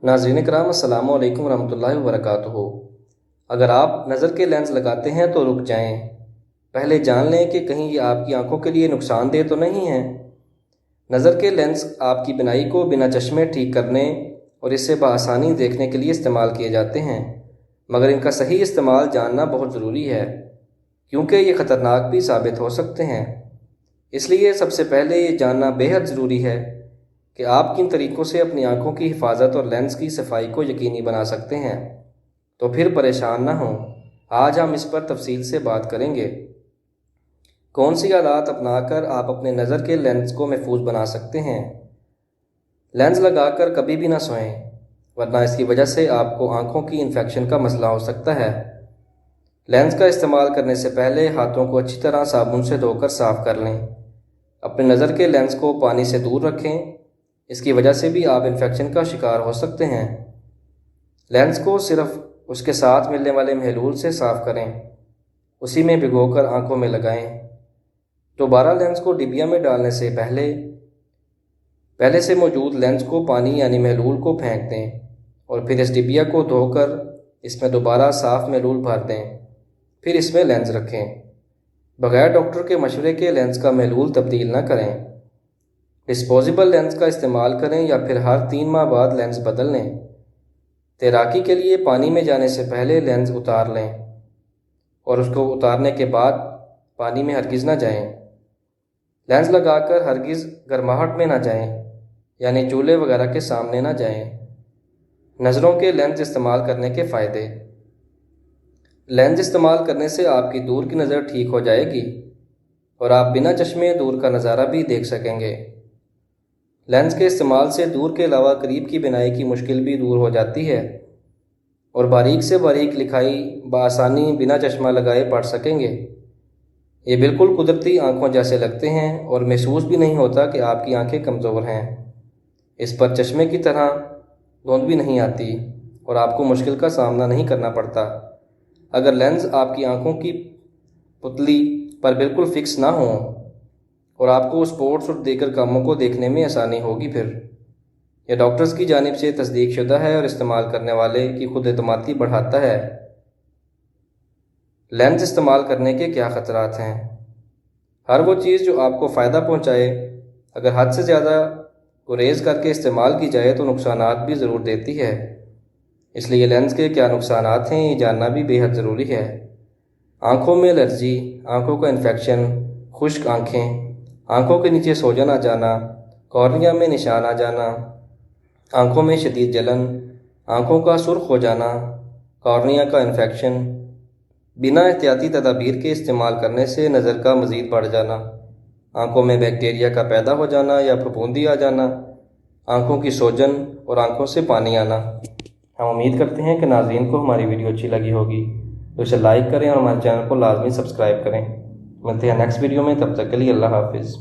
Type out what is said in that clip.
नाज़रीन करام अस्सलामु अलैकुम रहमतुल्लाहि व बरकातुहू। अगर आप नज़र के लेंस लगाते हैं तो रुक जाएं। पहले जान लें कि कहीं ये आपकी आंखों के लिए नुकसानदेह तो नहीं है। नज़र के लेंस आपकी बिनाई को बिना चश्मे ठीक करने और इससे बआसानी देखने के लिए इस्तेमाल किए जाते हैं, मगर इनका सही इस्तेमाल जानना बहुत ज़रूरी है क्योंकि ये ख़तरनाक भी साबित हो सकते हैं। इसलिए सबसे पहले ये जानना बेहद ज़रूरी है कि आप किन तरीक़ों से अपनी आंखों की हिफाजत और लेंस की सफाई को यकीनी बना सकते हैं। तो फिर परेशान ना हों, आज हम इस पर तफसील से बात करेंगे। कौन सी आदत अपनाकर आप अपने नज़र के लेंस को महफूज बना सकते हैं। लेंस लगाकर कभी भी ना सोएं, वरना इसकी वजह से आपको आंखों की इन्फेक्शन का मसला हो सकता है। लेंस का इस्तेमाल करने से पहले हाथों को अच्छी तरह साबुन से धोकर साफ़ कर लें। अपने नज़र के लेंस को पानी से दूर रखें, इसकी वजह से भी आप इन्फेक्शन का शिकार हो सकते हैं। लेंस को सिर्फ उसके साथ मिलने वाले महलूल से साफ़ करें, उसी में भिगोकर आंखों में लगाएं। दोबारा लेंस को डिबिया में डालने से पहले से मौजूद लेंस को पानी यानी महलूल को फेंक दें और फिर इस डिबिया को धोकर इसमें दोबारा साफ़ महलूल भर दें, फिर इसमें लेंस रखें। बगैर डॉक्टर के मशवरे के लेंस का महलूल तब्दील न करें। डिस्पोजेबल लेंस का इस्तेमाल करें या फिर हर 3 माह बाद लेंस बदल लें। तैराकी के लिए पानी में जाने से पहले लेंस उतार लें और उसको उतारने के बाद पानी में हरगिज़ ना जाएं। लेंस लगाकर हरगिज़ गर्माहट में ना जाएं, यानी चूल्हे वगैरह के सामने ना जाएं। नज़रों के लेंस इस्तेमाल करने के फ़ायदे। लेंस इस्तेमाल करने से आपकी दूर की नज़र ठीक हो जाएगी और आप बिना चश्मे दूर का नज़ारा भी देख सकेंगे। लेंस के इस्तेमाल से दूर के अलावा करीब की बिनाई की मुश्किल भी दूर हो जाती है और बारीक से बारीक लिखाई बआसानी बिना चश्मा लगाए पढ़ सकेंगे। ये बिल्कुल कुदरती आंखों जैसे लगते हैं और महसूस भी नहीं होता कि आपकी आंखें कमज़ोर हैं। इस पर चश्मे की तरह धुंध भी नहीं आती और आपको मुश्किल का सामना नहीं करना पड़ता। अगर लेंस आपकी आंखों की पुतली पर बिल्कुल फिक्स ना हो और आपको स्पोर्ट्स और दीगर कामों को देखने में आसानी होगी। फिर यह डॉक्टर्स की जानिब से तस्दीक शुदा है और इस्तेमाल करने वाले की खुद एतमादी बढ़ाता है। लेंस इस्तेमाल करने के क्या ख़तरात हैं। हर वो चीज़ जो आपको फ़ायदा पहुँचाए अगर हद से ज़्यादा गुरेज करके इस्तेमाल की जाए तो नुकसानात भी ज़रूर देती है। इसलिए लेंस के क्या नुकसानात हैं ये जानना भी बेहद ज़रूरी है। आँखों में एलर्जी, आँखों का इन्फेक्शन, खुश्क आँखें, आँखों के नीचे सोजन आ जाना, कॉर्निया में निशान आ जाना, आँखों में शदीद जलन, आँखों का सुर्ख हो जाना, कॉर्निया का इन्फेक्शन, बिना एहतियाती तदाबीर के इस्तेमाल करने से नज़र का मज़ीद बढ़ जाना, आँखों में बैक्टीरिया का पैदा हो जाना या फफूंदी आ जाना, आँखों की सोजन और आँखों से पानी आना। हम उम्मीद करते हैं कि नाज़रीन को हमारी वीडियो अच्छी लगी होगी, तो इसे लाइक करें और हमारे चैनल को लाजमी सब्सक्राइब करें। मिलते हैं नेक्स्ट वीडियो में, तब तक के लिए अल्लाह हाफिज़।